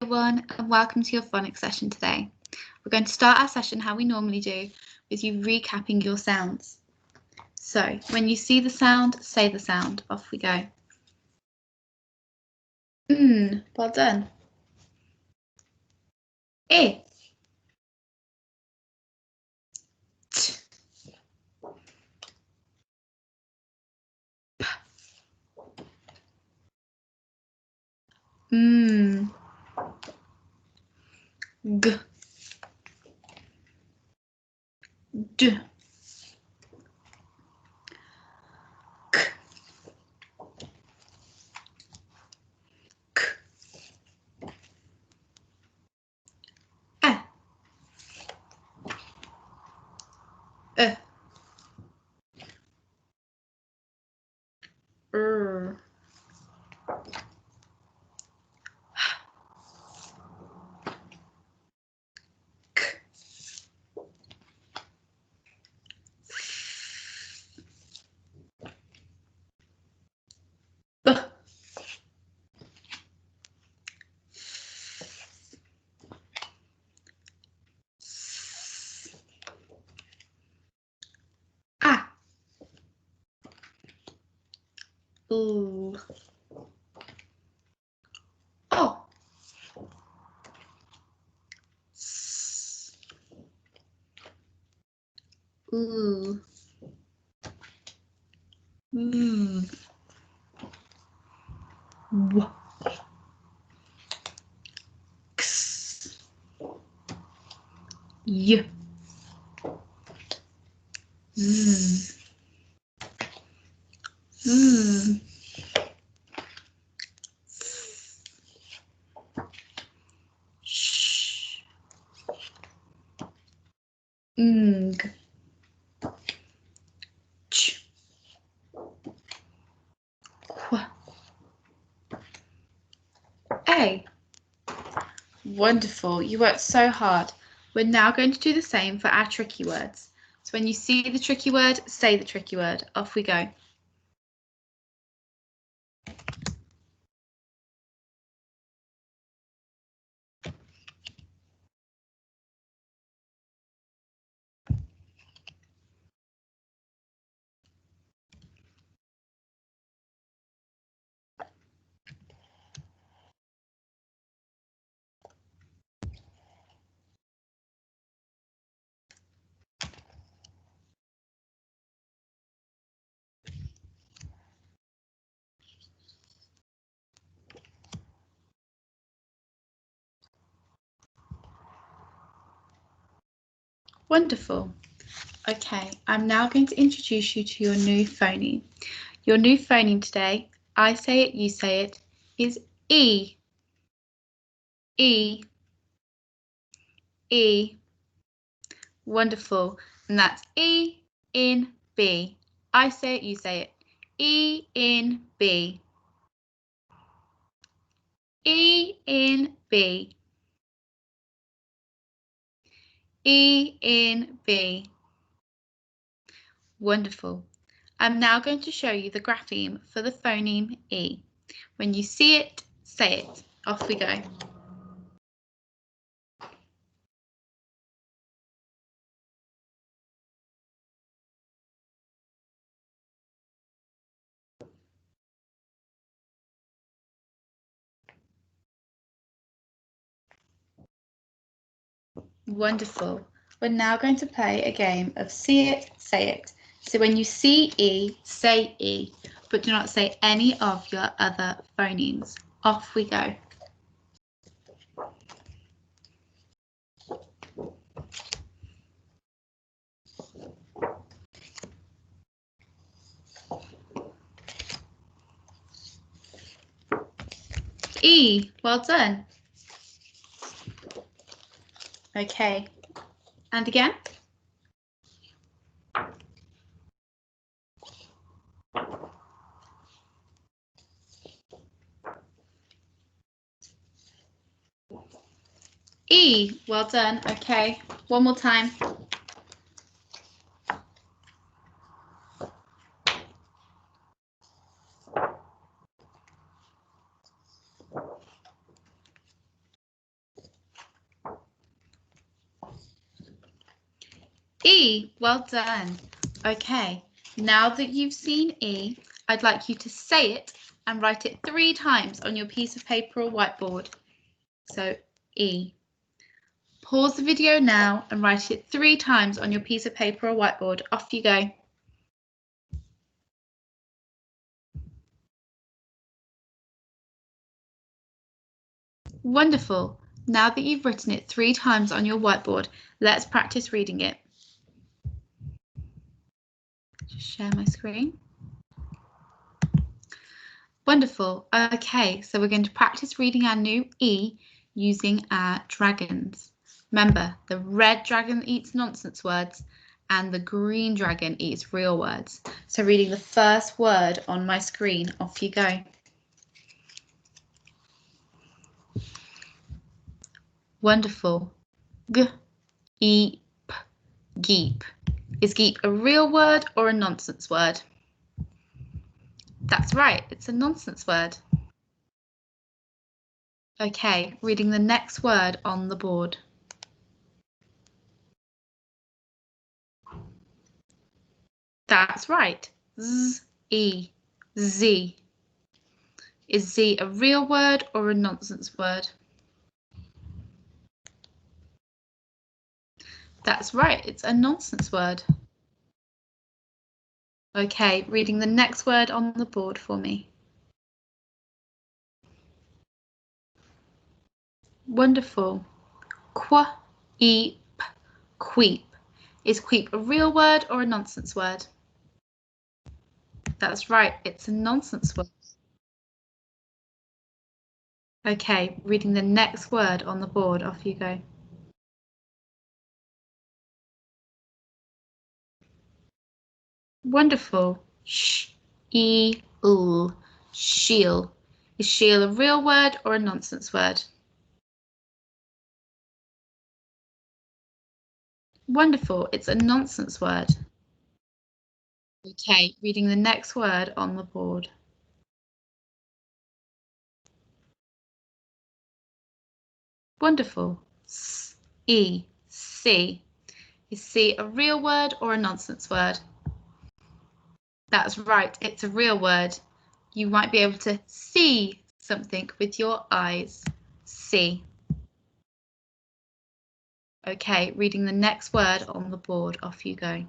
everyone, and welcome to your phonics session today. We're going to start our session how we normally do, with you recapping your sounds. So, when you see the sound, say the sound. Off we go. Well done. I. T. P. G. D. K. K. A. R. K. B. A. L. O. S. U. W. X. Y. Z. Z. Sh. Ng. Ch. Qu. A. Wonderful, you worked so hard. We're now going to do the same for our tricky words. So when you see the tricky word, say the tricky word. Off we go. Wonderful. Okay, I'm now going to introduce you to your new phoneme. Your new phoneme today, I say it, you say it, is E. E. E. Wonderful. And that's E in B. I say it, you say it. E in B. E in B. E in B. Wonderful. I'm now going to show you the grapheme for the phoneme E. When you see it, say it. Off we go. Wonderful. We're now going to play a game of see it, say it. So when you see E, say E, but do not say any of your other phonemes. Off we go. E, well done. Okay, and again. E, well done. Okay, one more time. E, well done. Okay, now that you've seen E, I'd like you to say it and write it 3 times on your piece of paper or whiteboard. So E. Pause the video now and write it 3 times on your piece of paper or whiteboard. Off you go. Wonderful. Now that you've written it 3 times on your whiteboard, let's practice reading it. Just share my screen. Wonderful. Okay, so we're going to practice reading our new E using our dragons. Remember, the red dragon eats nonsense words and the green dragon eats real words. So reading the first word on my screen, off you go. Wonderful. G, E, P, geep. Is geep a real word or a nonsense word? That's right, it's a nonsense word. Okay, reading the next word on the board. That's right, Z-E, Z. Is Z a real word or a nonsense word? That's right, it's a nonsense word. Okay, reading the next word on the board for me. Wonderful. Queep, queep. Is queep a real word or a nonsense word? That's right, it's a nonsense word. Okay, reading the next word on the board, off you go. Wonderful. Sh-e-l, shiel. Is shiel a real word or a nonsense word? Wonderful, it's a nonsense word. Okay, reading the next word on the board. Wonderful. S-e, see. Is see a real word or a nonsense word? That's right, it's a real word. You might be able to see something with your eyes. See. Okay, reading the next word on the board, off you go.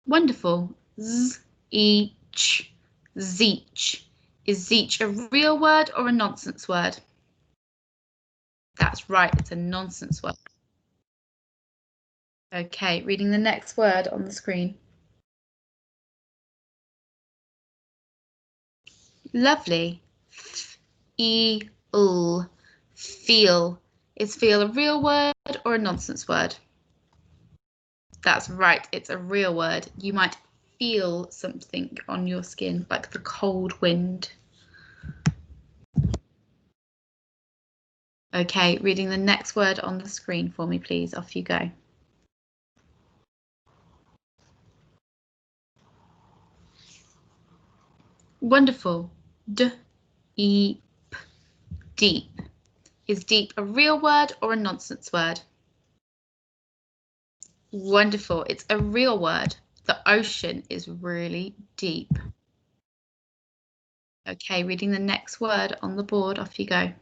Wonderful. Z-e-ch, zeech. Is zeech a real word or a nonsense word? That's right, it's a nonsense word. Okay, reading the next word on the screen. Lovely. Feel. Feel. Is feel a real word or a nonsense word? That's right, it's a real word. You might feel something on your skin, like the cold wind. Okay, reading the next word on the screen for me, please. Off you go. Wonderful. D-e-p, deep. Is deep a real word or a nonsense word? Wonderful, it's a real word. The ocean is really deep. Okay, reading the next word on the board, off you go.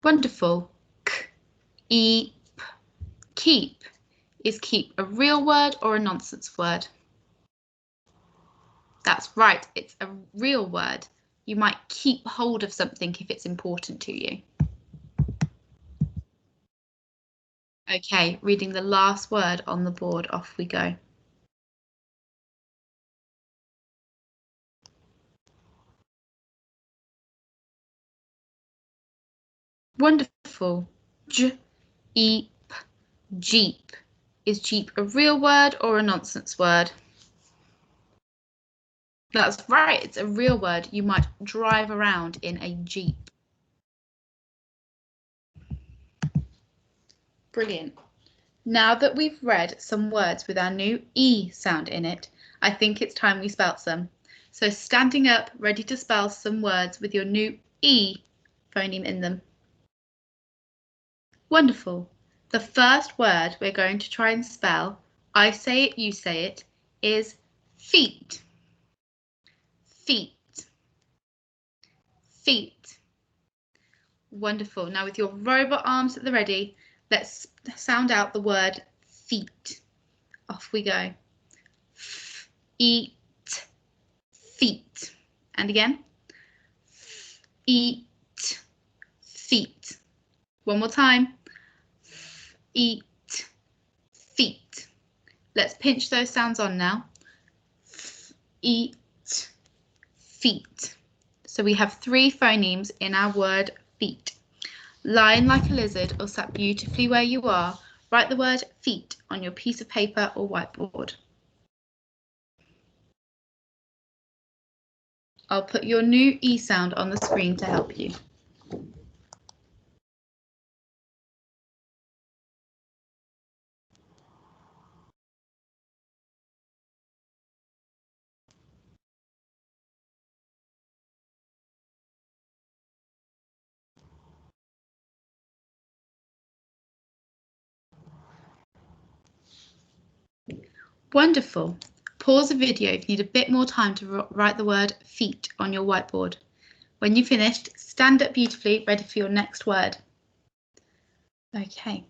Wonderful. Keep. Keep. Is keep a real word or a nonsense word? That's right, it's a real word. You might keep hold of something if it's important to you. Okay, reading the last word on the board, off we go. Wonderful. Jeep. Jeep. Is Jeep a real word or a nonsense word? That's right, it's a real word. You might drive around in a Jeep. Brilliant. Now that we've read some words with our new E sound in it, I think it's time we spelt some. So standing up, ready to spell some words with your new E phoneme in them. Wonderful. The first word we're going to try and spell, I say it, you say it, is feet. Feet. Feet. Wonderful. Now with your robot arms at the ready, let's sound out the word feet. Off we go. Eat. Feet. And again. Eat. Feet. One more time. Eat. Feet. Let's pinch those sounds on now. Eat. Feet. So we have 3 phonemes in our word feet. Lying like a lizard or sat beautifully where you are, write the word feet on your piece of paper or whiteboard. I'll put your new E sound on the screen to help you. Wonderful. Pause the video if you need a bit more time to write the word feet on your whiteboard. When you've finished, stand up beautifully, ready for your next word. Okay.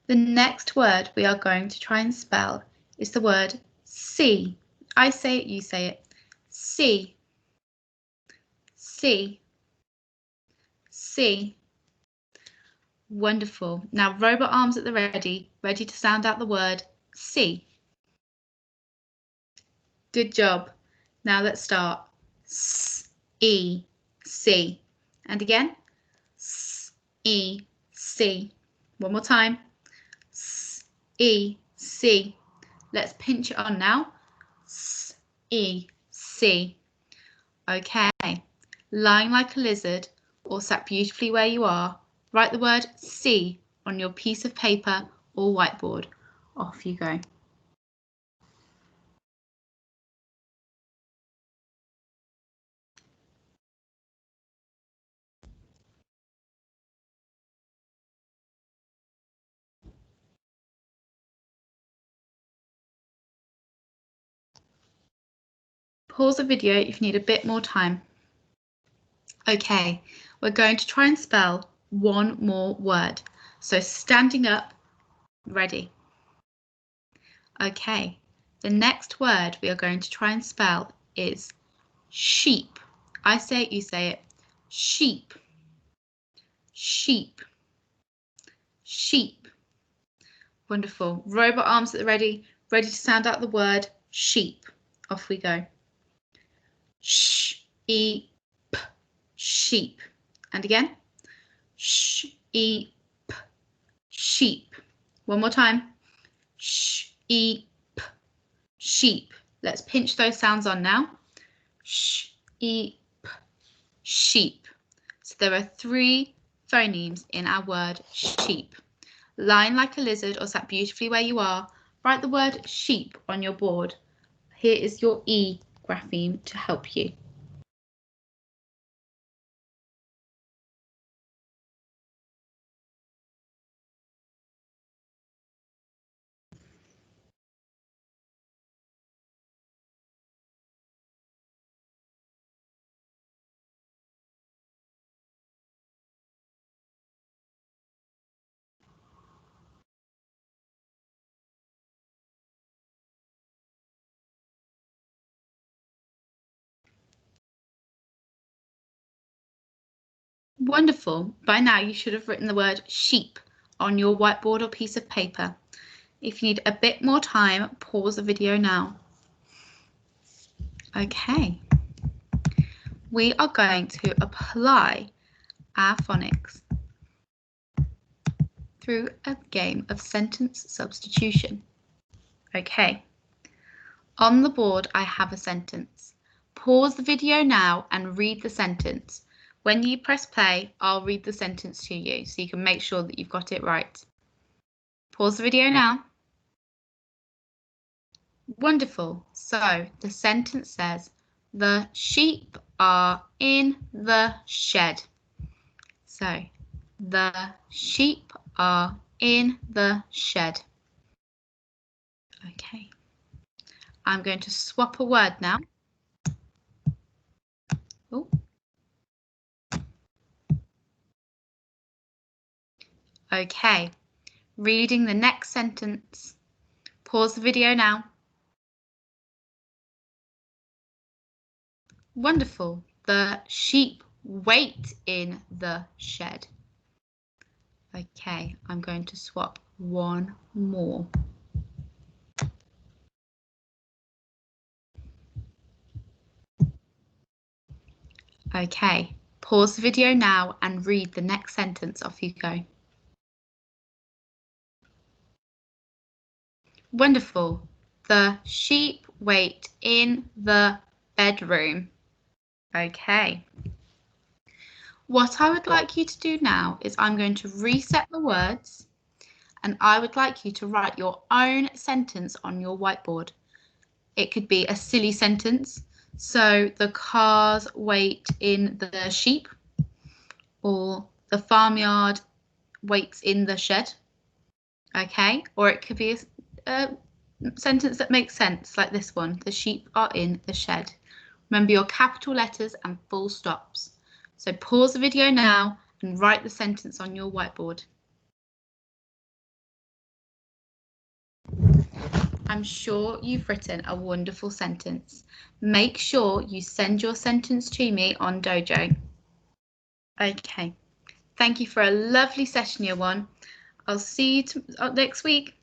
The next word we are going to try and spell is the word see. I say it, you say it. See. See. See. Wonderful. Now robot arms at the ready, ready to sound out the word see. Good job. Now let's start. S-E, see. And again. S-E, see. One more time. S-E, see. Let's pinch it on now. S-E, see. Okay. Lying like a lizard or sat beautifully where you are, write the word see on your piece of paper or whiteboard. Off you go. Pause the video if you need a bit more time. Okay, we're going to try and spell one more word. So standing up, ready. Okay, the next word we are going to try and spell is sheep. I say it, you say it. Sheep. Sheep. Sheep. Wonderful. Robot arms at the ready, ready to sound out the word sheep. Off we go. Sheep. Sheep. And again. Sheep. Sheep. One more time. Sheep. Sheep. Let's pinch those sounds on now. Sheep. Sheep. So there are 3 phonemes in our word sheep. Lying like a lizard or sat beautifully where you are, write the word sheep on your board. Here is your E grapheme to help you. Wonderful. By now you should have written the word sheep on your whiteboard or piece of paper. If you need a bit more time, pause the video now. Okay. We are going to apply our phonics through a game of sentence substitution. Okay. On the board, I have a sentence. Pause the video now and read the sentence. When you press play, I'll read the sentence to you so you can make sure that you've got it right. Pause the video now. Wonderful. So the sentence says, the sheep are in the shed. So the sheep are in the shed. Okay. I'm going to swap a word now. Ooh. Okay. Reading the next sentence. Pause the video now. Wonderful. The sheep wait in the shed. Okay, I'm going to swap one more. Okay, pause the video now and read the next sentence. Off you go. Wonderful. The sheep wait in the bedroom. Okay. What I would like you to do now is I'm going to reset the words and I would like you to write your own sentence on your whiteboard. It could be a silly sentence. So the cars wait in the sheep, or the farmyard waits in the shed. Okay, or it could be a sentence that makes sense, like this one, the sheep are in the shed. Remember your capital letters and full stops. So pause the video now and write the sentence on your whiteboard. I'm sure you've written a wonderful sentence. Make sure you send your sentence to me on Dojo. Okay, thank you for a lovely session, year one. I'll see you next week.